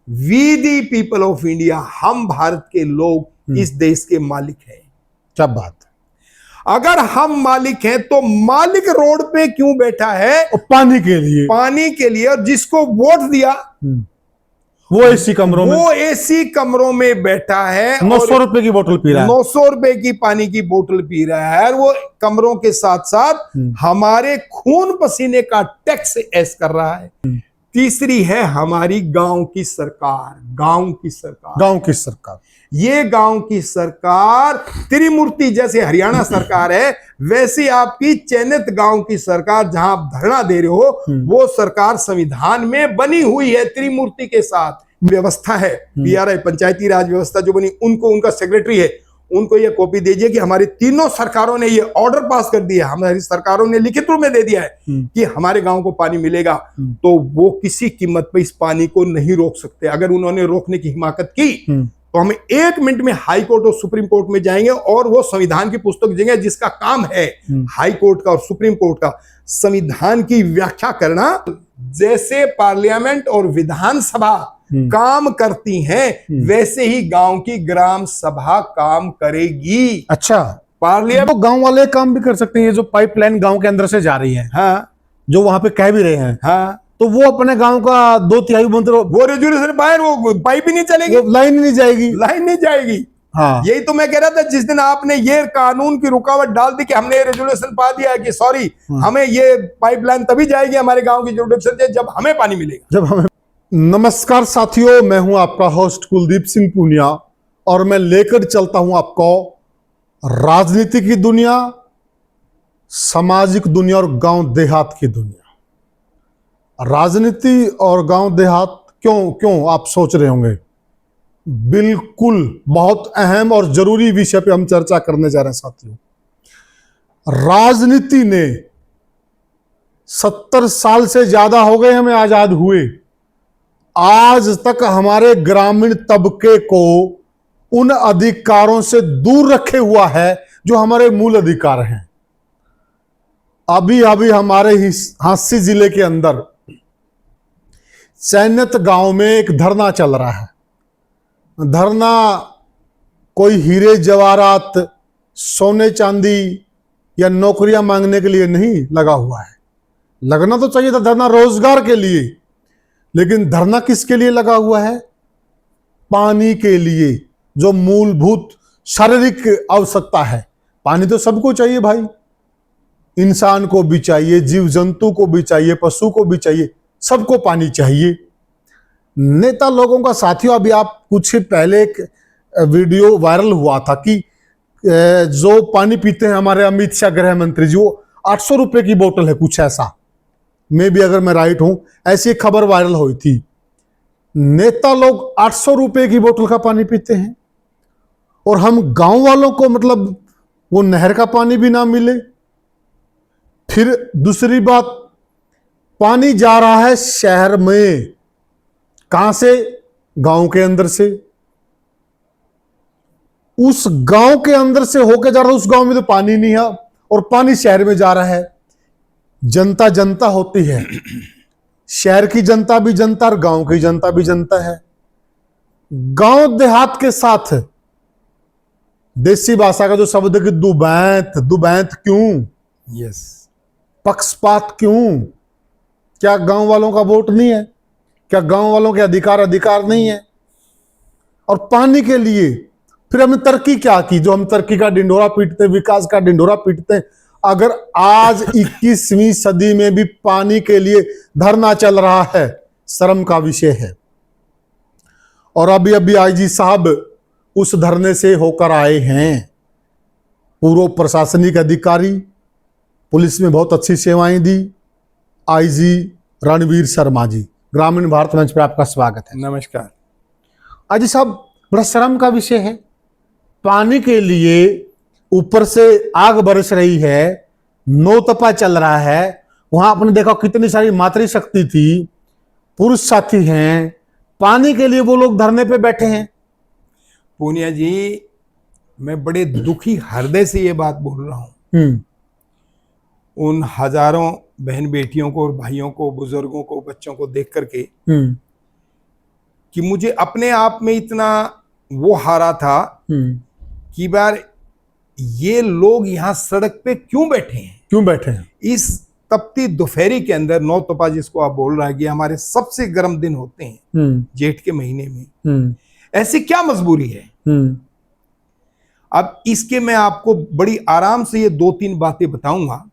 We the people of India, हम भारत के लोग इस देश के मालिक हैं। क्या बात है। अगर हम मालिक हैं तो मालिक रोड पे क्यों बैठा है? और पानी के लिए, पानी के लिए। और जिसको वोट दिया वो एसी कमरों में, वो एसी कमरों में बैठा है 900 रुपए की बोतल पी रहा है, 900 रुपए की पानी की बोतल पी रहा है। और वो कमरों के साथ साथ हमारे खून पसीने का टैक्स ऐश कर रहा है। तीसरी है हमारी गांव की सरकार। गांव की सरकार, गांव की सरकार। ये गांव की सरकार त्रिमूर्ति जैसे हरियाणा सरकार है, वैसे आपकी चयनित गांव की सरकार जहां आप धरना दे रहे हो, वो सरकार संविधान में बनी हुई है। त्रिमूर्ति के साथ व्यवस्था है, पीआरआई पंचायती राज व्यवस्था जो बनी, उनको उनका सेक्रेटरी है, उनको ये कॉपी दीजिए कि हमारी तीनों सरकारों ने ये ऑर्डर पास कर दिया, हमारी सरकारों ने लिखित रूप में दे दिया है कि हमारे गांव को पानी मिलेगा। तो वो किसी कीमत पर इस पानी को नहीं रोक सकते। अगर उन्होंने रोकने की हिमाकत की तो हम 1 मिनट में हाई कोर्ट और सुप्रीम कोर्ट में जाएंगे और वो संविधान की पुस्तक देंगे, जिसका काम है हाई कोर्ट का और सुप्रीम कोर्ट का संविधान की व्याख्या करना। जैसे पार्लियामेंट और विधानसभा काम करती हैं, वैसे ही गांव की ग्राम सभा काम करेगी। अच्छा, पार्लियामेंट तो गांव वाले काम भी कर सकते हैं। ये जो पाइपलाइन गांव के अंदर से जा रही है, हाँ, जो वहां पे कह भी रहे हैं, हाँ, तो वो अपने गांव का 2/3 मतलब वो रेजुलेशन बाहर, वो पाइप ही नहीं चलेगी, वो लाइन नहीं जाएगी, लाइन नहीं जाएगी। हाँ, यही तो मैं कह रहा था, जिस दिन आपने ये कानून की रुकावट डाल दी कि हमने रेजुलेशन पा दिया कि सॉरी, हमें ये पाइपलाइन तभी जाएगी हमारे गांव की जुरिडिक्शन से जब हमें पानी मिलेगा, जब हमें। नमस्कार साथियों, मैं हूं आपका होस्ट कुलदीप सिंह पूनिया और मैं लेकर चलता हूं आपको राजनीति की दुनिया, सामाजिक दुनिया और गांव देहात की दुनिया। राजनीति और गांव देहात क्यों आप सोच रहे होंगे। बिल्कुल बहुत अहम और जरूरी विषय पे हम चर्चा करने जा रहे हैं साथियों। राजनीति ने 70 साल से ज्यादा हो गए हमें आजाद हुए, आज तक हमारे ग्रामीण तबके को उन अधिकारों से दूर रखे हुआ है जो हमारे मूल अधिकार हैं। अभी हमारे हांसी जिले के अंदर चैनत गांव में एक धरना चल रहा है। धरना कोई हीरे जवाहरात, सोने चांदी या नौकरियां मांगने के लिए नहीं लगा हुआ है। लगना तो चाहिए था धरना रोजगार के लिए, लेकिन धरना किसके लिए लगा हुआ है? पानी के लिए, जो मूलभूत शारीरिक आवश्यकता है। पानी तो सबको चाहिए भाई, इंसान को भी चाहिए, जीव जंतु को भी चाहिए, पशु को भी चाहिए, सबको पानी चाहिए। नेता लोगों का साथियों, अभी आप कुछ पहले एक वीडियो वायरल हुआ था कि जो पानी पीते हैं हमारे अमित शाह गृह मंत्री जी, वो 800 रुपए की बोतल है, कुछ ऐसा, मैं भी अगर मैं राइट हूं, ऐसी एक खबर वायरल हुई थी। नेता लोग 800 रुपए की बोतल का पानी पीते हैं और हम गांव वालों को मतलब वो नहर का पानी भी ना मिले। फिर दूसरी बात, पानी जा रहा है शहर में, कहां से? गांव के अंदर से। उस गांव के अंदर से होकर जा रहा है, उस गांव में तो पानी नहीं है और पानी शहर में जा रहा है। जनता जनता होती है, शहर की जनता भी जनता और गांव की जनता भी जनता है। गांव देहात के साथ देसी भाषा का जो शब्द है कि दुबैंत क्यों, यस, पक्षपात क्यों? क्या गांव वालों का वोट नहीं है? क्या गांव वालों के अधिकार नहीं है? और पानी के लिए फिर हमने तरक्की क्या की, जो हम तरक्की का ढिंढोरा पीटते, विकास का ढिंढोरा पीटते। अगर आज 21वीं सदी में भी पानी के लिए धरना चल रहा है, शर्म का विषय है। और अभी आईजी साहब उस धरने से होकर आए हैं। पूर्व प्रशासनिक अधिकारी, पुलिस में बहुत अच्छी सेवाएं दी, आईजी रणवीर शर्मा जी। ग्रामीण भारत मंच पर आपका स्वागत है। नमस्कार। आईजी साहब, बड़ा शर्म का विषय है, पानी के लिए ऊपर से आग बरस रही है, नौतपा चल रहा है, वहां आपने देखा कितनी सारी मातृशक्ति थी, पुरुष साथी हैं, पानी के लिए वो लोग धरने पे बैठे हैं। पूनिया जी, मैं बड़े दुखी हृदय से ये बात बोल रहा हूं। उन हजारों बहन बेटियों को और भाइयों को, बुजुर्गों को, बच्चों को देख करके कि मुझे अपने आप में इतना वो हारा था कि बार ये लोग यहाँ सड़क पे क्यों बैठे हैं, क्यों बैठे हैं? इस तपती दोपहरी के अंदर, 9 तपा जिसको आप बोल रहा है कि हमारे सबसे गर्म दिन होते हैं जेठ के महीने में, ऐसी क्या मजबूरी है? अब इसके मैं आपको बड़ी आराम से ये 2-3 बातें बताऊंगा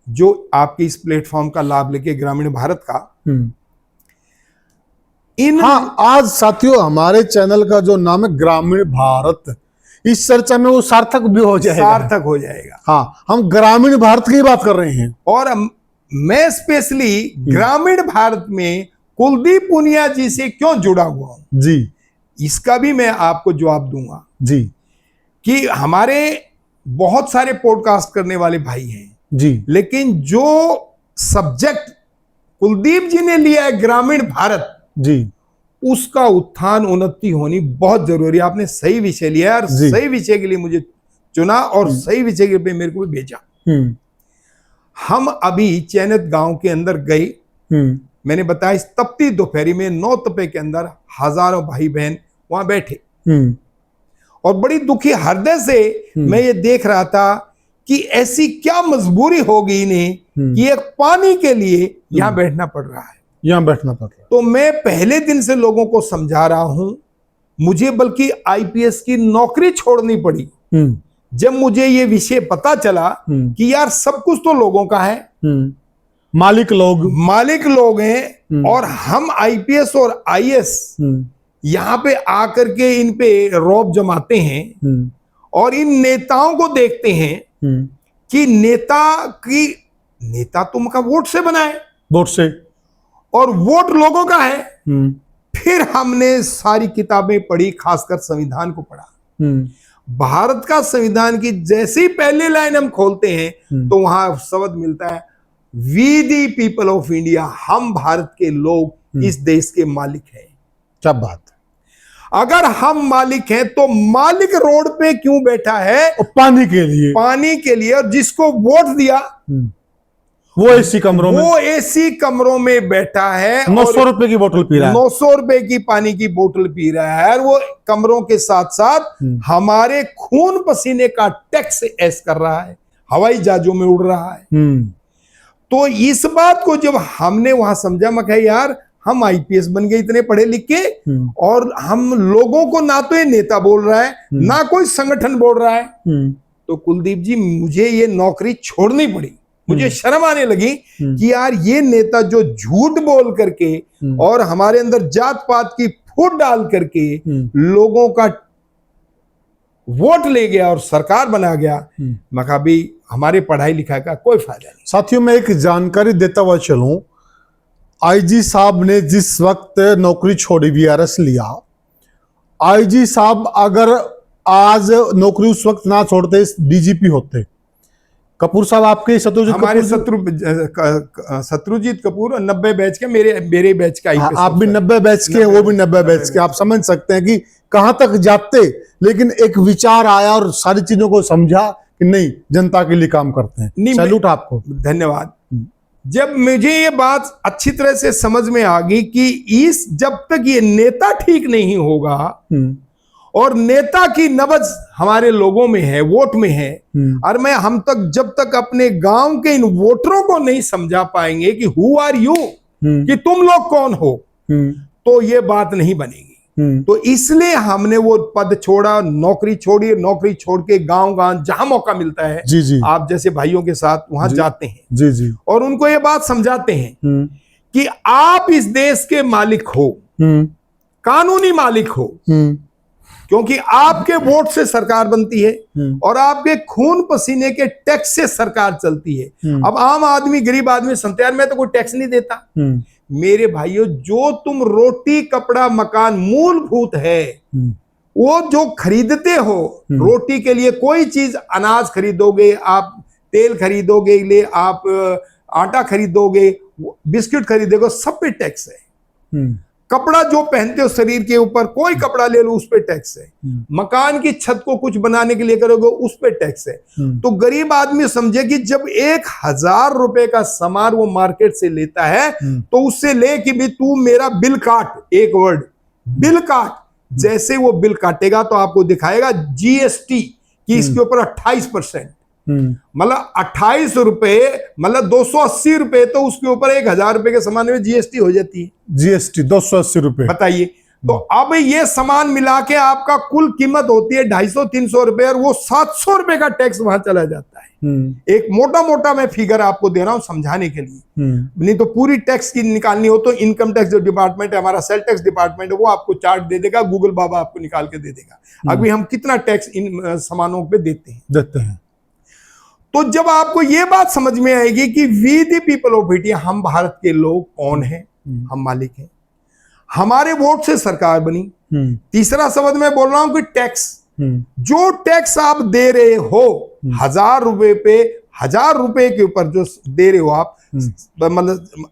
जो आपके इस प्लेटफॉर्म का लाभ लेके ग्रामीण भारत का हाँ, आज साथियों हमारे चैनल का जो नाम है ग्रामीण भारत, इस चर्चा में वो सार्थक भी हो जाएगा, सार्थक हो जाएगा। हाँ, हम ग्रामीण भारत की बात कर रहे हैं और मैं स्पेशली ग्रामीण भारत में कुलदीप पुनिया जी से क्यों जुड़ा हुआ हूं जी, इसका भी मैं आपको जवाब दूंगा जी कि हमारे बहुत सारे पॉडकास्ट करने वाले भाई हैं जी, लेकिन जो सब्जेक्ट कुलदीप जी ने लिया है ग्रामीण भारत जी, उसका उत्थान उन्नति होनी बहुत जरूरी है। आपने सही विषय लिया और सही विषय के लिए मुझे चुना और सही विषय के लिए मेरे को भी भेजा। हम अभी चैनत गांव के अंदर गए, मैंने बताया इस तपती दोपहरी में 9 तपे के अंदर हजारों भाई बहन वहां बैठे और बड़ी दुखी हृदय से मैं ये देख रहा था कि ऐसी क्या मजबूरी होगी इन्हें कि एक पानी के लिए यहां बैठना पड़ रहा है, यहां बैठना पड़ रहा है। तो मैं पहले दिन से लोगों को समझा रहा हूं, मुझे बल्कि आईपीएस की नौकरी छोड़नी पड़ी जब मुझे ये विषय पता चला कि यार सब कुछ तो लोगों का है, मालिक लोग हैं और हम आईपीएस और आईएएस यहाँ पे आकर के इन पे रौब जमाते हैं और इन नेताओं को देखते हैं कि नेता तुमका वोट से बनाए, वोट से, और वोट लोगों का है। फिर हमने सारी किताबें पढ़ी, खासकर संविधान को पढ़ा। भारत का संविधान की जैसे ही पहली लाइन हम खोलते हैं तो वहां शब्द मिलता है we the people of India, हम भारत के लोग इस देश के मालिक हैं। क्या बात! अगर हम मालिक हैं तो मालिक रोड पे क्यों बैठा है? पानी के लिए, पानी के लिए। और जिसको वोट दिया वो एसी कमरों में बैठा है, 900 रुपए की बोतल पी रहा है, 900 रुपए की पानी की बोतल पी रहा है, और वो कमरों के साथ साथ हमारे खून पसीने का टैक्स ऐश कर रहा है, हवाई जहाजों में उड़ रहा है। तो इस बात को जब हमने वहां समझा, मैं कहा यार हम आईपीएस बन गए इतने पढ़े लिखे और हम लोगों को ना तो ये नेता बोल रहा है ना कोई संगठन बोल रहा है। तो कुलदीप जी मुझे ये नौकरी छोड़नी पड़ी, मुझे शर्म आने लगी कि यार ये नेता जो झूठ बोल करके और हमारे अंदर जात पात की फूट डाल करके लोगों का वोट ले गया और सरकार बना गया, मैं कहा भी हमारे पढ़ाई लिखाई का कोई फायदा नहीं। साथियों मैं एक जानकारी देता हुआ चलूं, आईजी साहब ने जिस वक्त नौकरी छोड़ी, वीआरएस लिया, आईजी साहब अगर आज नौकरी उस वक्त ना छोड़ते डीजीपी होते। कपूर साहब आपके हमारे शत्रुजीत कपूर 90 बैच के, मेरे बैच का आईपीएस। आप भी 90 बैच के, वो भी 90 बैच के। आप समझ सकते हैं कि कहां तक जाते, लेकिन एक विचार आया और सारी चीजों को समझा कि नहीं, जनता के लिए काम करते हैं। सैल्यूट आपको, धन्यवाद। जब मुझे ये बात अच्छी तरह से समझ में आ गई कि जब तक ये नेता ठीक नहीं होगा और नेता की नब्ज हमारे लोगों में है, वोट में है, और जब तक अपने गांव के इन वोटरों को नहीं समझा पाएंगे कि हु आर यू, कि तुम लोग कौन हो, तो ये बात नहीं बनेगी। तो इसलिए हमने वो पद छोड़ा, नौकरी छोड़ी, नौकरी छोड़ के गांव जहां मौका मिलता है, जी जी, आप जैसे भाइयों के साथ वहां जाते हैं, जी जी, और उनको ये बात समझाते हैं कि आप इस देश के मालिक हो, कानूनी मालिक हो, क्योंकि आपके वोट से सरकार बनती है और आपके खून पसीने के टैक्स से सरकार चलती है। अब आम आदमी, गरीब आदमी समझते यार मैं तो कोई टैक्स नहीं देता। मेरे भाइयों, जो तुम रोटी कपड़ा मकान मूलभूत है, वो जो खरीदते हो, रोटी के लिए कोई चीज, अनाज खरीदोगे आप, तेल खरीदोगे ले आप, आटा खरीदोगे, बिस्किट खरीदोगे, सब पे टैक्स है। कपड़ा जो पहनते हो शरीर के ऊपर, कोई कपड़ा ले लो उस पे टैक्स है। मकान की छत को कुछ बनाने के लिए करोगे उस पे टैक्स है। तो गरीब आदमी समझे कि जब 1000 रुपए का सामान वो मार्केट से लेता है तो उससे ले कि भी तू मेरा बिल काट, एक वर्ड, बिल काट, जैसे वो बिल काटेगा तो आपको दिखाएगा जीएसटी कि इसके ऊपर 28%, मतलब 28 रुपए, मतलब 280 रुपए, तो उसके ऊपर 1000 रुपए के सामान में जीएसटी हो जाती है। जीएसटी 280 रुपए। बताइए, तो अब ये सामान मिला के आपका कुल कीमत होती है 250-300 रुपए, और वो 700 रुपए का टैक्स वहां चला जाता है। एक मोटा मोटा मैं फिगर आपको दे रहा हूं समझाने के लिए, नहीं तो पूरी टैक्स की निकालनी हो तो इनकम टैक्स जो डिपार्टमेंट है हमारा, सेल टैक्स डिपार्टमेंट है, वो आपको चार्ट दे देगा, गूगल बाबा आपको निकाल के दे देगा अभी हम कितना टैक्स इन सामानों पे देते हैं। तो जब आपको ये बात समझ में आएगी कि we the people of India, हम भारत के लोग कौन हैं, हम मालिक हैं, हमारे वोट से सरकार बनी। तीसरा शब्द मैं बोल रहा हूं कि टैक्स, जो टैक्स आप दे रहे हो 1000 रुपए पे, 1000 रुपए के ऊपर जो दे रहे हो आप, मतलब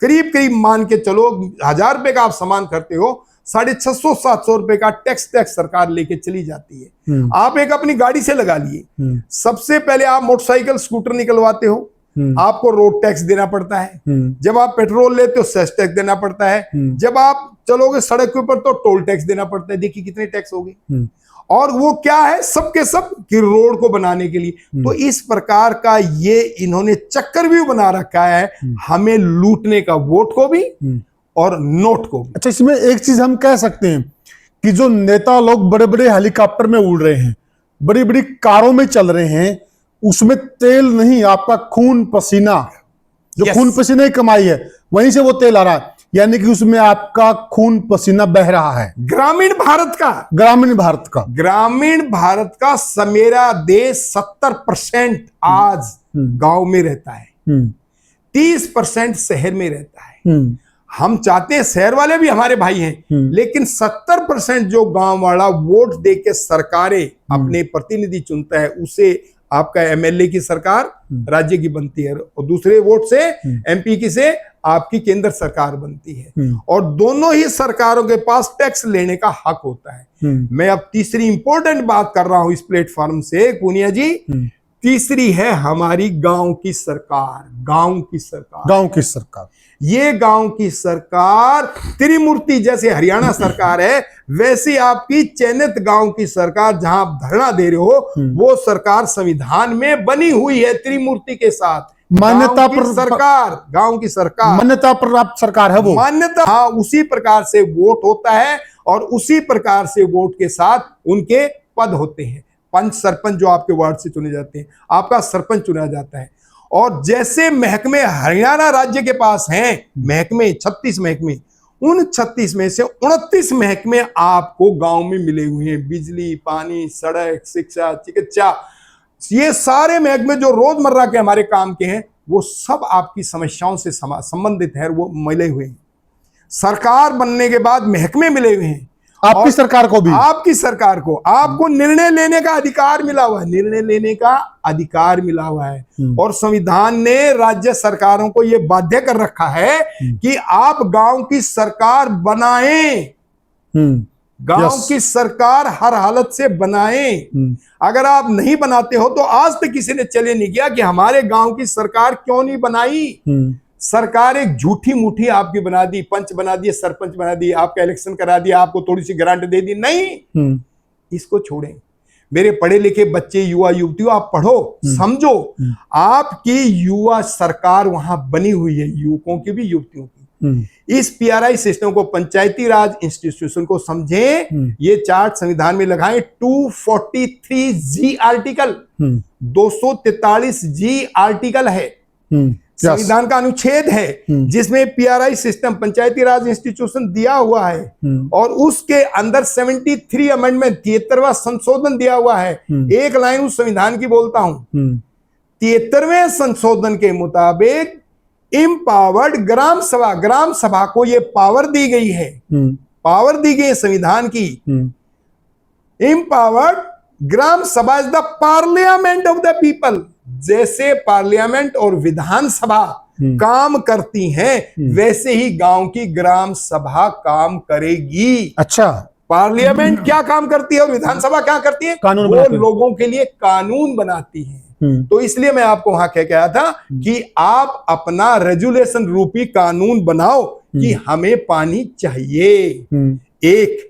करीब करीब मान के चलो 1000 रुपए का आप सामान करते हो, 650-700 रुपए का टैक्स सरकार लेके चली जाती है। आप एक अपनी गाड़ी से लगा लिए, सबसे पहले आप मोटरसाइकिल स्कूटर निकलवाते हो, आपको रोड टैक्स देना पड़ता है। जब आप पेट्रोल लेते हो सेस टैक्स देना पड़ता है। जब आप चलोगे सड़क के ऊपर तो टोल टैक्स देना पड़ता है। देखिए कितने टैक्स हो गए, और वो क्या है, सबके सब कि रोड को बनाने के लिए। तो इस प्रकार का ये इन्होंने चक्रव्यूह बना रखा है, हमें लूटने का, वोट को भी और नोट को भी। अच्छा, इसमें एक चीज हम कह सकते हैं कि जो नेता लोग बड़े बड़े हेलीकॉप्टर में उड़ रहे हैं, बड़ी बड़ी कारों में चल रहे हैं, उसमें तेल नहीं, आपका खून पसीना, जो खून पसीने की कमाई है वहीं से वो तेल आ रहा है, यानी कि उसमें आपका खून पसीना बह रहा है। ग्रामीण भारत का मेरा देश 70% आज गांव में रहता है, 30% शहर में रहता है। हम चाहते हैं शहर वाले भी हमारे भाई हैं, लेकिन 70% जो गांव वाला वोट दे के सरकारें अपने प्रतिनिधि चुनता है, उसे आपका एमएलए की सरकार राज्य की बनती है, और दूसरे वोट से एमपी की से आपकी केंद्र सरकार बनती है, और दोनों ही सरकारों के पास टैक्स लेने का हक होता है। मैं अब तीसरी इंपॉर्टेंट बात कर रहा हूं इस प्लेटफॉर्म से, पूनिया जी, तीसरी है हमारी गांव की सरकार। ये गांव की सरकार त्रिमूर्ति, जैसे हरियाणा सरकार है वैसी आपकी चयनित गांव की सरकार, जहां आप धरना दे रहे हो, वो सरकार संविधान में बनी हुई है त्रिमूर्ति के साथ। मान्यता पर सरकार, गांव की सरकार, मान्यता प्राप्त सरकार है वो, मान्यता, हाँ, उसी प्रकार से वोट होता है, और उसी प्रकार से वोट के साथ उनके पद होते हैं। पंच सरपंच जो आपके वार्ड से चुने जाते हैं, आपका सरपंच चुना जाता है। और जैसे महकमे हरियाणा राज्य के पास हैं महकमे, 36 महकमे, उन 36 में से 29 महकमे आपको गांव में मिले हुए हैं। बिजली, पानी, सड़क, शिक्षा, चिकित्सा, ये सारे महकमे जो रोजमर्रा के हमारे काम के हैं, वो सब आपकी समस्याओं से संबंधित है, वो मिले हुए हैं। सरकार बनने के बाद महकमे मिले हुए हैं, आपकी सरकार को भी, आपकी सरकार को, आपको निर्णय लेने का अधिकार मिला हुआ है, निर्णय लेने का अधिकार मिला हुआ है। और संविधान ने राज्य सरकारों को यह बाध्य कर रखा है कि आप गांव की सरकार बनाएं, गांव की सरकार हर हालत से बनाएं। अगर आप नहीं बनाते हो तो आज तक किसी ने चले नहीं किया कि हमारे गांव की सरकार क्यों नहीं बनाई। सरकार एक झूठी मुठी आपकी बना दी, पंच बना दिए, सरपंच बना दिए, आपका इलेक्शन करा दिया, आपको थोड़ी सी ग्रांट दे दी, नहीं, इसको छोड़ें। मेरे पढ़े लिखे बच्चे, युवा युवतियों, आप पढ़ो, समझो, आपकी युवा सरकार वहां बनी हुई है, युवकों की भी युवतियों की। इस पीआरआई सिस्टम को, पंचायती राज इंस्टीट्यूशन को समझें। ये चार्ट संविधान में लगाएं, 243G आर्टिकल, 243G आर्टिकल है, संविधान का अनुच्छेद है, जिसमें पीआरआई सिस्टम, पंचायती राज इंस्टीट्यूशन दिया हुआ है, और उसके अंदर 73 अमेंडमेंट, 73वां संशोधन दिया हुआ है। एक लाइन उस संविधान की बोलता हूं, 73वें संशोधन के मुताबिक इम्पावर्ड ग्राम सभा को ये पावर दी गई है, पावर दी गई है संविधान की। Empowered gram sabha is the parliament of the people. जैसे पार्लियामेंट और विधानसभा काम करती हैं, वैसे ही गांव की ग्राम सभा काम करेगी। अच्छा, पार्लियामेंट क्या काम करती है और विधानसभा क्या करती है? कानून वो लोगों के लिए कानून बनाती है। तो इसलिए मैं आपको वहां क्या कहा था कि आप अपना रेजुलेशन रूपी कानून बनाओ कि हमें पानी चाहिए। एक,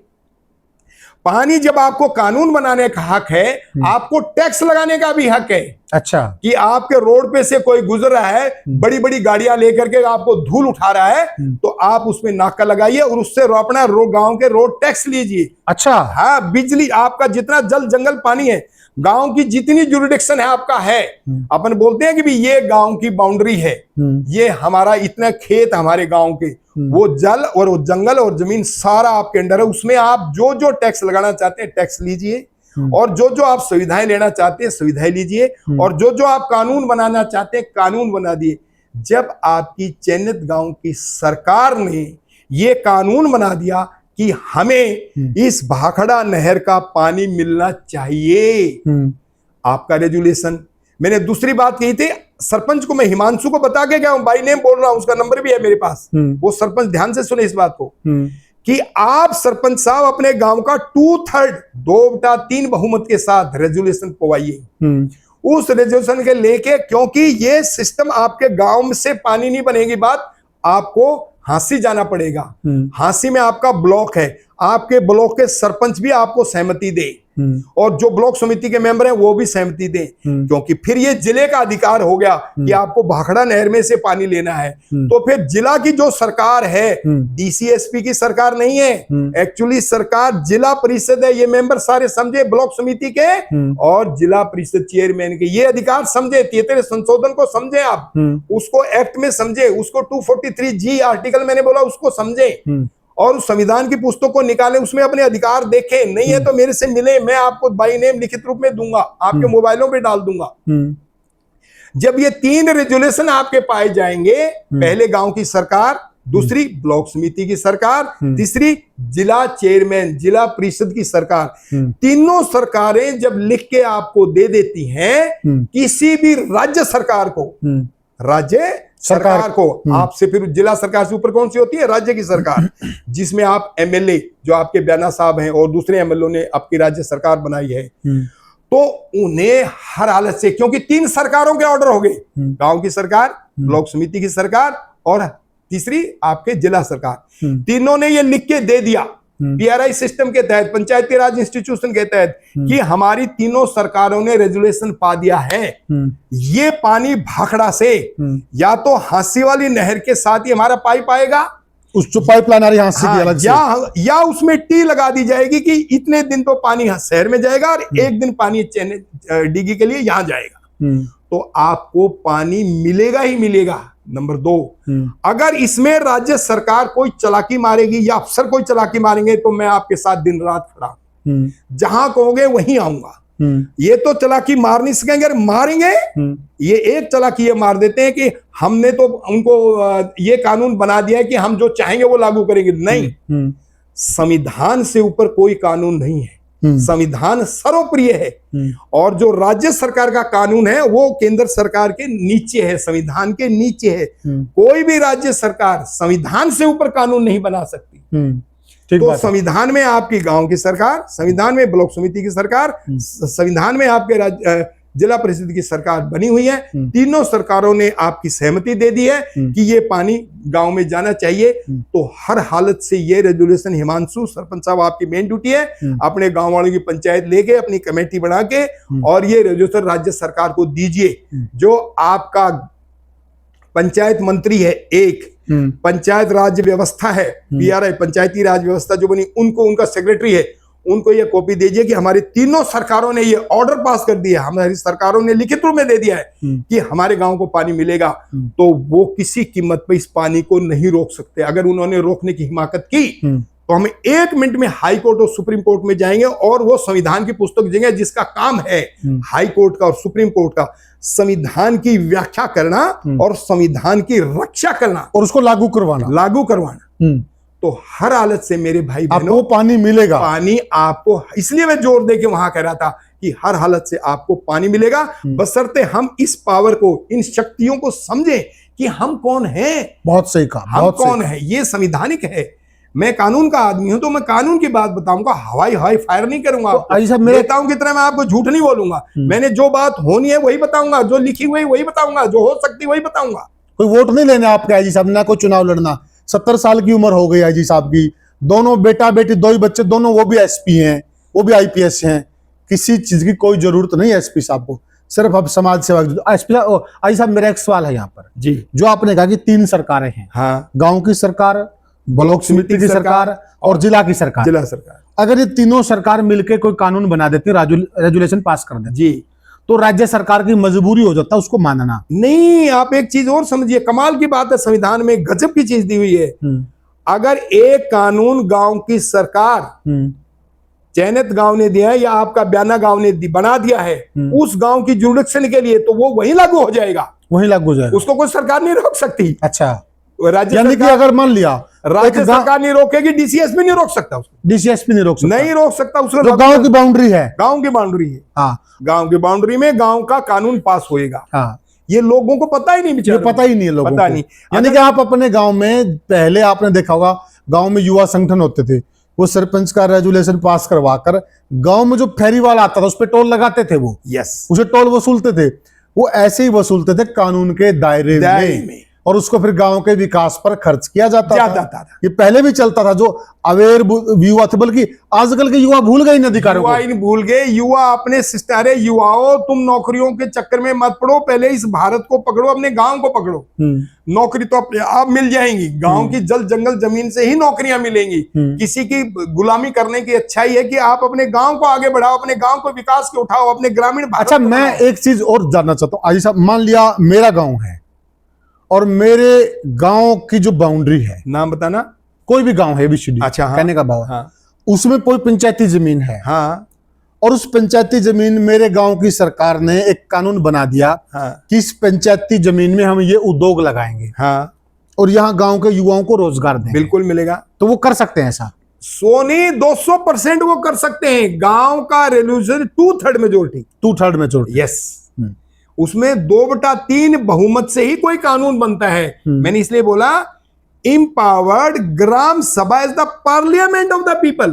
पानी जब आपको कानून बनाने का हक है, आपको टैक्स लगाने का भी हक है। अच्छा। कि आपके रोड पे से कोई गुजर रहा है, बड़ी बड़ी गाड़ियां लेकर के आपको धूल उठा रहा है, तो आप उसमें नाका लगाइए और उससे अपना गांव के रोड टैक्स लीजिए। अच्छा। हाँ, बिजली, आपका जितना जल जंगल पानी है, गांव की जितनी जुरिडिक्शन है आपका है। अपन बोलते हैं कि भी ये गांव की बाउंड्री है, ये हमारा इतना खेत हमारे गांव के, वो जल और वो जंगल और जमीन सारा आपके अंडर है। उसमें आप जो जो टैक्स लगाना चाहते हैं टैक्स लीजिए, और जो जो आप सुविधाएं लेना चाहते हैं सुविधाएं लीजिए, और जो जो आप कानून बनाना चाहते हैं कानून बना दिए। जब आपकी चयनित गांव की सरकार ने ये कानून बना दिया कि हमें इस भाखड़ा नहर का पानी मिलना चाहिए, आपका रेजुलेशन। मैंने दूसरी बात कही थी, सरपंच को मैं हिमांशु को बता के गया हूं, बाई नेम बोल रहा हूं, उसका नंबर भी है मेरे पास। वो सरपंच ध्यान से सुने इस बात को, कि आप सरपंच साहब अपने गांव का 2/3 2/3 बहुमत के साथ रेजुलेशन पवाइए। उस रेजुलेशन के लेके, क्योंकि ये सिस्टम आपके गांव में से पानी नहीं बनेगी बात, आपको हांसी जाना पड़ेगा। हांसी में आपका ब्लॉक है, आपके ब्लॉक के सरपंच भी आपको सहमति दे, और जो ब्लॉक समिति के मेंबर हैं वो भी सहमति दें, क्योंकि फिर ये जिले का अधिकार हो गया कि आपको भाखड़ा नहर में से पानी लेना है। तो फिर जिला की जो सरकार है, डीसीएसपी की सरकार नहीं है, एक्चुअली सरकार जिला परिषद है। ये मेंबर सारे समझे, ब्लॉक समिति के और जिला परिषद चेयरमैन के, ये अधिकार समझे। 33 संशोधन को समझे आप, उसको एक्ट में समझे, उसको 243G आर्टिकल मैंने बोला उसको समझे, और उस संविधान की पुस्तक को निकालें, उसमें अपने अधिकार देखें। नहीं है तो मेरे से मिले, मैं आपको बाई नेम लिखित रूप में दूंगा, आपके मोबाइलों पे डाल दूंगा। जब ये 3 रेजुलेशन आपके पाए जाएंगे, पहले गांव की सरकार, दूसरी ब्लॉक समिति की सरकार, तीसरी जिला चेयरमैन जिला परिषद की सरकार, तीनों सरकारें जब लिख के आपको दे देती हैं किसी भी राज्य सरकार को, राज्य सरकार को, आपसे फिर जिला सरकार से ऊपर कौन सी होती है? राज्य की सरकार, जिसमें आप एमएलए जो आपके बयाना साहब हैं और दूसरे एमएलए ने आपकी राज्य सरकार बनाई है, तो उन्हें हर हालत से, क्योंकि 3 सरकारों के ऑर्डर हो गए, गांव की सरकार, ब्लॉक समिति की सरकार और तीसरी आपके जिला सरकार, तीनों ने ये लिख के दे दिया पीआरआई सिस्टम के तहत, पंचायती राज इंस्टीट्यूशन के तहत, कि हमारी तीनों सरकारों ने रेजुलेशन पा दिया है। ये पानी भाखड़ा से या तो हांसी वाली नहर के साथ ही हमारा पाइप आएगा, उस जो पाइपलाइन आ रही हांसी की अलग से, या उसमें टी लगा दी जाएगी कि इतने दिन तो पानी शहर में जाएगा और एक दिन पानी डीगी के लिए यहां जाएगा, तो आपको पानी मिलेगा ही मिलेगा। नंबर 2, अगर इसमें राज्य सरकार कोई चालाकी मारेगी या अफसर कोई चालाकी मारेंगे, तो मैं आपके साथ दिन रात खड़ा, जहां कहोगे वहीं आऊंगा। ये तो चालाकी मार नहीं सकेंगे, अगर मारेंगे ये एक चालाकी ये मार देते हैं कि हमने तो उनको ये कानून बना दिया है कि हम जो चाहेंगे वो लागू करेंगे। नहीं, संविधान से ऊपर कोई कानून नहीं है, संविधान सर्वोपरि है, और जो राज्य सरकार का कानून है वो केंद्र सरकार के नीचे है, संविधान के नीचे है। कोई भी राज्य सरकार संविधान से ऊपर कानून नहीं बना सकती। तो संविधान में आपकी गांव की सरकार, संविधान में ब्लॉक समिति की सरकार, संविधान में आपके जिला परिषद की सरकार बनी हुई है। तीनों सरकारों ने आपकी सहमति दे दी है कि ये पानी गांव में जाना चाहिए। तो हर हालत से ये रेजुलेशन, हिमांशु सरपंच साहब, आपकी मेन ड्यूटी है, अपने गांव वालों की पंचायत लेके अपनी कमेटी बना के और ये रेजुलेशन राज्य सरकार को दीजिए। जो आपका पंचायत मंत्री है, एक पंचायत राज व्यवस्था है, पीआरआई पंचायती राज व्यवस्था जो बनी, उनको, उनका सेक्रेटरी है, उनको ये कॉपी दीजिए कि हमारी तीनों सरकारों ने ये ऑर्डर पास कर दिया, हमारी सरकारों ने लिखित रूप में दे दिया है कि हमारे गांव को पानी मिलेगा। तो वो किसी कीमत पे इस पानी को नहीं रोक सकते। अगर उन्होंने रोकने की हिमाकत की तो हम 1 मिनट में हाई कोर्ट और सुप्रीम कोर्ट में जाएंगे और वो संविधान की पुस्तक देंगे, जिसका काम है हाई कोर्ट का और सुप्रीम कोर्ट का संविधान की व्याख्या करना और संविधान की रक्षा करना और उसको लागू करवाना। तो हर हालत से मेरे भाई बहनों, आपको पानी मिलेगा। पानी आपको, इसलिए मैं जोर दे के वहां कह रहा था कि हर हालत से आपको पानी मिलेगा, बशर्ते हम इस पावर को, इन शक्तियों को समझें कि हम कौन हैं। बहुत सही कहा, हम कौन है, ये संविधानिक है। मैं कानून का आदमी हूं तो मैं कानून की बात बताऊंगा, हवाई फायर नहीं करूंगा। तो नेताओं की तरह मैं आपको झूठ नहीं बोलूंगा। मैंने जो बात होनी है वही बताऊंगा, जो लिखी हुई वही बताऊंगा, जो हो सकती वही बताऊंगा। कोई वोट नहीं लेने आपके आईजी साहब, ना कोई चुनाव लड़ना। 70 साल की उम्र हो गई आईजी साहब की, दोनों बेटा बेटी, दो ही बच्चे, दोनों वो भी एसपी हैं, वो भी आईपीएस हैं। किसी चीज की कोई जरूरत नहीं है एसपी साहब को, सिर्फ अब समाज सेवा। एसपी आई साहब, मेरा एक सवाल है यहाँ पर जी। जो आपने कहा कि 3 सरकारें हैं, हाँ, गांव की सरकार, ब्लॉक समिति की सरकार और जिला की सरकार। जिला सरकार, अगर ये तीनों सरकार मिलकर कोई कानून बना देती, रेजुलेशन पास कर देती, जी, तो राज्य सरकार की मजबूरी हो जाता उसको मानना। नहीं, आप एक चीज और समझिए, कमाल की बात है, संविधान में गजब की चीज दी हुई है। अगर एक कानून गांव की सरकार, चयनित गांव ने दिया है या आपका बयाना गांव ने बना दिया है उस गांव की जुरिडिक्शन के लिए, तो वो वहीं लागू हो जाएगा, वहीं लागू हो जाएगा, उसको कोई सरकार नहीं रोक सकती। अच्छा, राज्य यानी कि अगर मान लिया राज्य सरकार नहीं रोकेगी, डीसीएस भी नहीं रोक सकता उसको, डीसीएसपी नहीं रोक सकता, नहीं रोक सकता उसको। जो गांव की बाउंड्री है, गांव की बाउंड्री है, हाँ, गांव की बाउंड्री में गांव का कानून पास होएगा। हाँ, ये लोगों को पता ही नहीं, ये बेचारे पता ही नहीं है लोगों पता को। नहीं। यानी कि आप अपने गांव में, पहले आपने देखा होगा गांव में युवा संगठन होते थे, वो सरपंच का रेजुलेशन पास करवा कर गांव में जो फेरी वाला आता था उस पर टोल लगाते थे, वो यस, उसे टोल वसूलते थे, वो ऐसे ही वसूलते थे कानून के दायरे में, और उसको फिर गांव के विकास पर खर्च किया जाता था। ये पहले भी चलता था, जो अवेयर युवा थे, बल्कि आजकल के युवा भूल गए इन अधिकारों को, युवा भूल गए। युवा अपने अरे युवाओं, तुम नौकरियों के चक्कर में मत पड़ो, पहले इस भारत को पकड़ो, अपने गांव को पकड़ो। नौकरी तो अपने आप मिल जाएंगी, गांव की जल जंगल जमीन से ही नौकरियां मिलेंगी। किसी की गुलामी करने की अच्छा ही है कि आप अपने गांव को आगे बढ़ाओ, अपने गांव को विकास के उठाओ, अपने ग्रामीण भारत। अच्छा, मैं एक चीज और जानना चाहता हूँ आजी साहब, मान लिया मेरा गांव है और मेरे गांव की जो बाउंड्री है, नाम बताना, कोई भी गांव है ABCD, अच्छा, हाँ, कहने का भाव, हाँ, उसमें कोई पंचायती जमीन है, हाँ, और उस पंचायती जमीन मेरे गांव की सरकार ने एक कानून बना दिया, हाँ, कि इस पंचायती जमीन में हम ये उद्योग लगाएंगे, हाँ, और यहाँ गांव के युवाओं को रोजगार देंगे, बिल्कुल मिलेगा। तो वो कर सकते हैं ऐसा? सोनी 200% वो कर सकते हैं। गांव का रेजोल्यूशन 2/3 मेजोरिटी, 2/3 मेजोरिटी, यस, उसमें 2/3 बहुमत से ही कोई कानून बनता है। मैंने इसलिए बोला empowered gram sabha is the parliament of the people.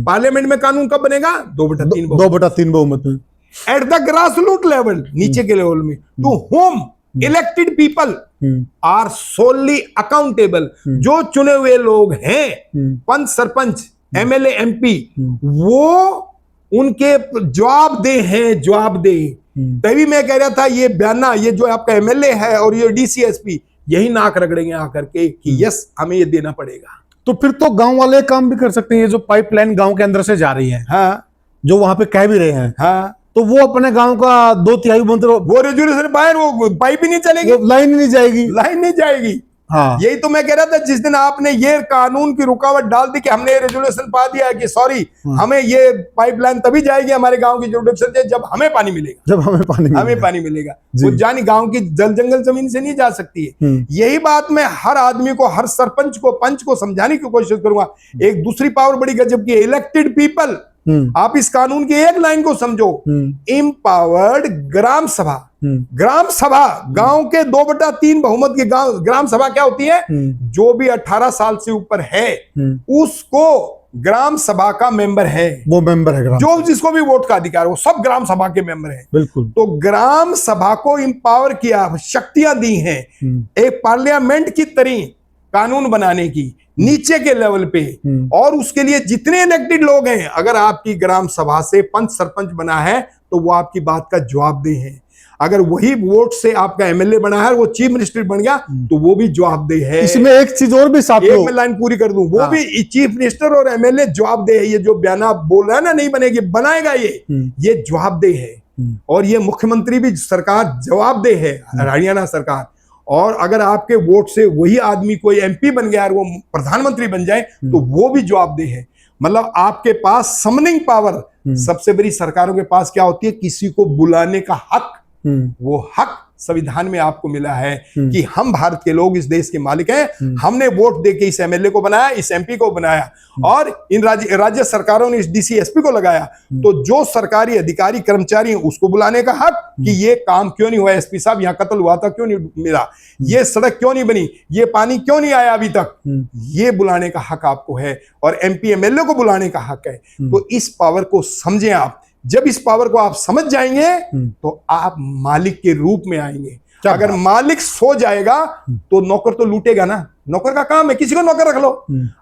Parliament में कानून कब बनेगा? 2/3 बहुमत में। At the grass root level, नीचे के लेवल में, to whom elected people are solely accountable. जो चुने हुए लोग हैं, पंच सरपंच MLA MP, वो उनके जवाबदेह हैं, जवाबदेह। तभी मैं कह रहा था ये बयाना, ये जो आपका MLA है और ये DCSP, यही नाक रगड़ेंगे आकर के कि यस हमें ये देना पड़ेगा। तो फिर तो गांव वाले काम भी कर सकते हैं। ये जो पाइपलाइन गांव के अंदर से जा रही है, हाँ, जो वहां पे कह भी रहे हैं, हाँ, तो वो अपने गांव का 2/3 वो रेजुलेशन बाहर, वो पाइप ही नहीं चलेगी, लाइन नहीं जाएगी, लाइन नहीं जाएगी। हाँ, यही तो मैं कह रहा था, जिस दिन आपने ये कानून की रुकावट डाल दी कि हमने रेजुलेशन पा दिया है कि सॉरी, हमें ये पाइपलाइन तभी जाएगी हमारे गांव की जुरिडिक्शन से जब हमें पानी मिलेगा, जब हमें पानी मिलेगा। वो जानी गांव की जल जंगल जमीन से नहीं जा सकती है। यही बात मैं हर आदमी को, हर सरपंच को, पंच को समझाने की कोशिश करूंगा। एक दूसरी पावर बड़ी गजब की है, इलेक्टेड पीपल। आप इस कानून की एक लाइन को समझो, इम्पावर्ड ग्राम सभा। ग्राम सभा, गांव के 2/3 बहुमत की ग्राम सभा क्या होती है? जो भी 18 साल से ऊपर है उसको ग्राम सभा का मेंबर है, वो मेंबर है। जो जिसको भी वोट का अधिकार, वो सब ग्राम सभा के मेंबर है। बिल्कुल। तो ग्राम सभा को इंपावर किया, शक्तियां दी हैं एक पार्लियामेंट की तरह कानून बनाने की, नीचे के लेवल पे। और उसके लिए जितने इलेक्टेड लोग हैं, अगर आपकी ग्राम सभा से पंच सरपंच बना है तो वो आपकी बात का जवाबदेह है। अगर वही वोट से आपका MLA बना है, वो चीफ मिनिस्टर बन गया, तो वो भी जवाबदेह है। इसमें एक चीज और भी साथियों, एक मैं लाइन पूरी कर दूं, वो भी चीफ मिनिस्टर और MLA जवाबदेह है। ये जो बयाना बोल रहा है ना, नहीं बनेगी, बनाएगा ये जवाबदेह है। और ये मुख्यमंत्री भी सरकार जवाबदेह है, हरियाणा सरकार। और अगर आपके वोट से वही आदमी कोई MP बन गया और वो प्रधानमंत्री बन जाए, तो वो भी जवाबदेह है। मतलब आपके पास समनिंग पावर, सबसे बड़ी सरकारों के पास क्या होती है? किसी को बुलाने का हक। वो हक संविधान में आपको मिला है कि हम भारत के लोग इस देश के मालिक हैं। हमने वोट देके इस MLA को बनाया, इस MP को बनाया, और इन राज्य सरकारों ने इस DCSP को लगाया। तो जो सरकारी अधिकारी कर्मचारी हैं, उसको बुलाने का हक कि ये काम क्यों नहीं हुआ, SP साहब यहाँ कत्ल हुआ था, क्यों नहीं मिला, ये सड़क क्यों नहीं बनी, ये पानी क्यों नहीं आया अभी तक, ये बुलाने का हक आपको है। और MP MLA को बुलाने का हक है। तो इस पावर को समझें आप। जब इस पावर को आप समझ जाएंगे तो आप मालिक के रूप में आएंगे। क्या अगर बात। मालिक सो जाएगा तो नौकर तो लूटेगा ना। नौकर का काम है, किसी को नौकर रख लो।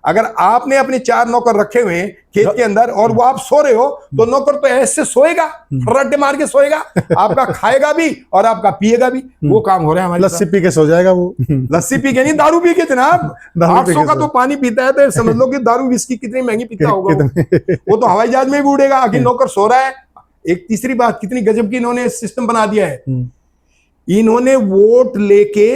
अगर आपने अपने 4 नौकर रखे हुए हैं खेत के अंदर और वो आप सो रहे हो, तो नौकर तो ऐसे सोएगा, रट्टे मार के सोएगा, आपका खाएगा भी और आपका पिएगा भी। वो काम हो रहा है हमारे लस्सी साथ। पी के सो जाएगा वो। लस्सी पी के नहीं, दारू पी के जनाब। दारू पी के 800 का सो। तो पानी पीता है, तो समझ लो कि दारू विस्की कितनी महंगी पीता होगा वो। कितने- वो तो हवाई जहाज में भी उड़ेगा, आखिर नौकर सो रहा है। एक तीसरी बात, कितनी गजब की इन्होंने सिस्टम बना दिया है। इन्होंने वोट लेके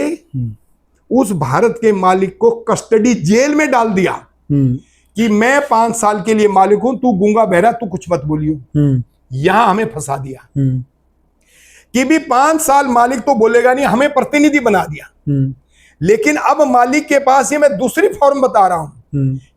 उस भारत के मालिक को कस्टडी जेल में डाल दिया कि मैं 5 साल के लिए मालिक हूं, तू गूंगा बहरा, तू कुछ मत बोलियो। यहां हमें फंसा दिया कि भी 5 साल मालिक तो बोलेगा नहीं, हमें प्रतिनिधि बना दिया। लेकिन अब मालिक के पास, ये मैं दूसरी फॉर्म बता रहा हूं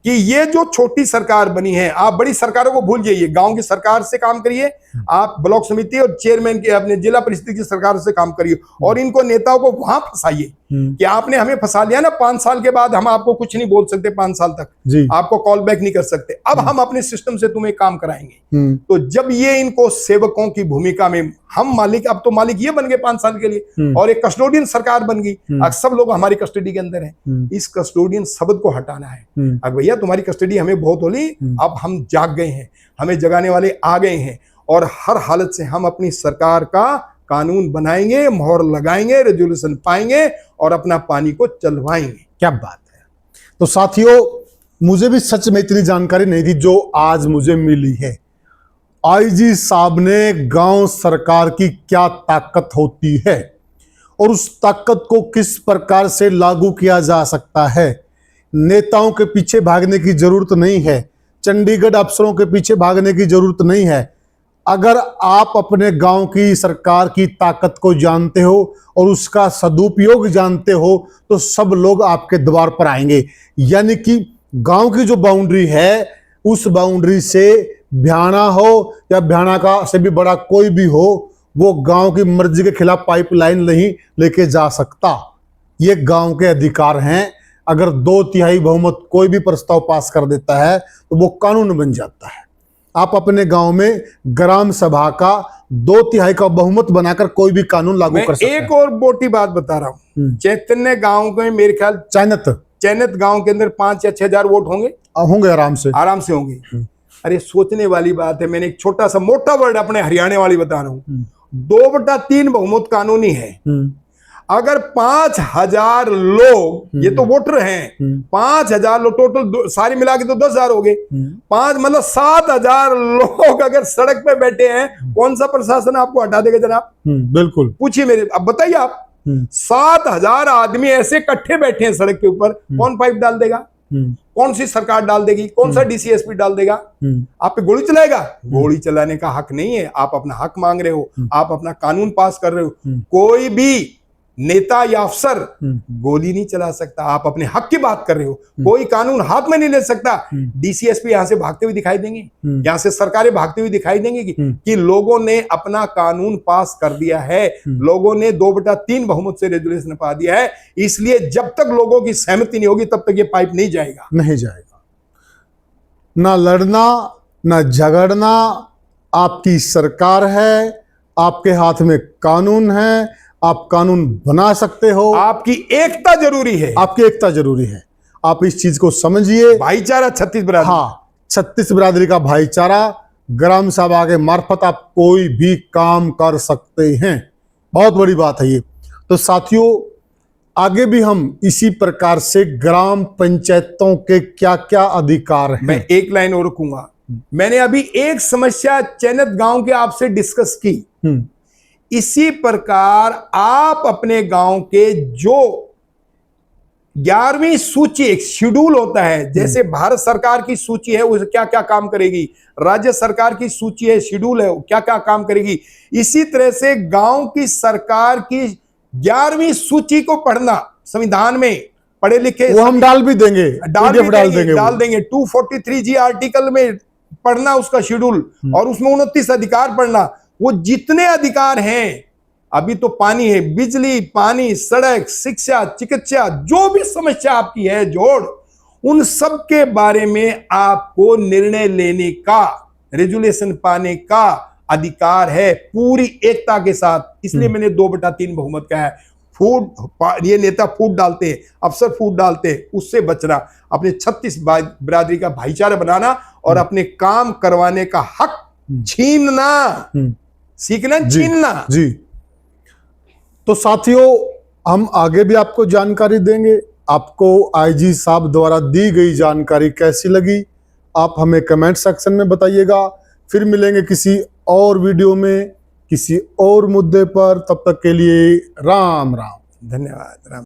कि ये जो छोटी सरकार बनी है, आप बड़ी सरकारों को भूल जाइए, गांव की सरकार से काम करिए, आप ब्लॉक समिति और चेयरमैन के अपने जिला परिषद की सरकार से काम करिए, और इनको नेताओं को वहां फंसाइए कि आपने हमें फंसा लिया ना, 5 साल के बाद हम आपको कुछ नहीं बोल सकते, 5 साल तक जी। आपको कॉल बैक नहीं कर सकते, अब हम अपने सिस्टम से तुम्हें काम कराएंगे। तो जब ये इनको सेवकों की भूमिका में, हम मालिक, अब तो मालिक ये बन गए 5 साल के लिए, और एक कस्टोडियन सरकार बन गई, अब सब लोग हमारी कस्टडी के अंदर हैं। इस कस्टोडियन शब्द को हटाना है। अब भैया तुम्हारी कस्टडी हमें बहुत होली, अब हम जाग गए हैं, हमें जगाने वाले आ गए हैं, और हर हालत से हम अपनी सरकार का कानून बनाएंगे, मोहर लगाएंगे, रेजोल्यूशन पाएंगे और अपना पानी को चलवाएंगे। क्या बात है। तो साथियों, मुझे भी सच में इतनी जानकारी नहीं थी जो आज मुझे मिली है। आईजी साहब ने गांव सरकार की क्या ताकत होती है और उस ताकत को किस प्रकार से लागू किया जा सकता है। नेताओं के पीछे भागने की जरूरत नहीं है, चंडीगढ़ अफसरों के पीछे भागने की जरूरत नहीं है। अगर आप अपने गांव की सरकार की ताकत को जानते हो और उसका सदुपयोग जानते हो, तो सब लोग आपके द्वार पर आएंगे। यानी कि गांव की जो बाउंड्री है, उस बाउंड्री से भ्याना हो या भ्याना का से भी बड़ा कोई भी हो, वो गांव की मर्जी के खिलाफ पाइपलाइन नहीं लेके जा सकता। ये गांव के अधिकार हैं। अगर 2/3 बहुमत कोई भी प्रस्ताव पास कर देता है तो वो कानून बन जाता है। आप अपने गांव में ग्राम सभा का 2/3 का बहुमत बनाकर कोई भी कानून लागू कर सकते हैं। एक और मोटी बात बता रहा हूँ, चैतन्य गांव में मेरे ख्याल चैनत गांव के अंदर 5 या 6 हजार वोट होंगे, आराम से होंगे। अरे सोचने वाली बात है, मैंने एक छोटा सा मोटा वर्ड अपने हरियाणा वाली बता रहा हूँ, 2/3 बहुमत कानूनी है। अगर 5000 लोग, ये तो वोटर हैं, 5000 लोग टोटल सारे मिला के तो 10,000 हो गए, 5 मतलब 7,000 लोग अगर सड़क पे बैठे हैं, कौन सा प्रशासन आपको हटा देगा जनाब? बिल्कुल। पूछिए मेरे, अब बताइए आप, 7,000 आदमी ऐसे इकट्ठे बैठे हैं सड़क के ऊपर, कौन पाइप डाल देगा? कौन सी सरकार डाल देगी? कौन सा डीसीएसपी डाल देगा? आप पे गोली चलाएगा? गोली चलाने का हक नहीं है। आप अपना हक मांग रहे हो, आप अपना कानून पास कर रहे हो। कोई भी नेता या अफसर गोली नहीं चला सकता। आप अपने हक की बात कर रहे हो, कोई कानून हाथ में नहीं ले सकता। डीसीएसपी यहां से भागते हुए दिखाई देंगे, यहां से सरकारें भागते हुए दिखाई देंगे कि लोगों ने अपना कानून पास कर दिया है, लोगों ने 2/3 बहुमत से रेजुलेशन पा दिया है। इसलिए जब तक लोगों की सहमति नहीं होगी, तब तक ये पाइप नहीं जाएगा। ना लड़ना, ना झगड़ना। आपकी सरकार है, आपके हाथ में कानून है, आप कानून बना सकते हो। आपकी एकता जरूरी है, आपकी एकता जरूरी है। आप इस चीज को समझिए। भाईचारा 36 बिरादरी, हाँ, 36 बिरादरी का भाईचारा, ग्राम सभा के मार्फत आप कोई भी काम कर सकते हैं। बहुत बड़ी बात है ये। तो साथियों, आगे भी हम इसी प्रकार से ग्राम पंचायतों के क्या क्या अधिकार हैं। मैं एक लाइन और रखूंगा। मैंने अभी एक समस्या चैनत गांव के आपसे डिस्कस की। इसी प्रकार आप अपने गांव के जो 11वीं सूची, एक शेड्यूल होता है, जैसे भारत सरकार की सूची है वो क्या क्या काम करेगी, राज्य सरकार की सूची है, शेड्यूल है, वो क्या क्या काम करेगी, इसी तरह से गांव की सरकार की 11वीं सूची को पढ़ना, संविधान में पढ़े लिखे वो हम डाल भी देंगे, डाल देंगे 243G आर्टिकल में पढ़ना उसका शेड्यूल, और उसमें 29 अधिकार पढ़ना। वो जितने अधिकार हैं, अभी तो पानी है, बिजली, पानी, सड़क, शिक्षा, चिकित्सा, जो भी समस्या आपकी है जोड़, उन सब के बारे में आपको निर्णय लेने का, रेजुलेशन पाने का अधिकार है पूरी एकता के साथ। इसलिए मैंने 2/3 बहुमत कहा है। ये नेता फूट डालते हैं, अफसर फूट डालते हैं, उससे बचना, अपने 36 बिरादरी का भाईचारा बनाना और अपने काम करवाने का हक छीनना, सीखना, छीनना। जी, तो साथियों हम आगे भी आपको जानकारी देंगे। आपको आईजी साहब द्वारा दी गई जानकारी कैसी लगी आप हमें कमेंट सेक्शन में बताइएगा। फिर मिलेंगे किसी और वीडियो में किसी और मुद्दे पर, तब तक के लिए राम राम। धन्यवाद। राम।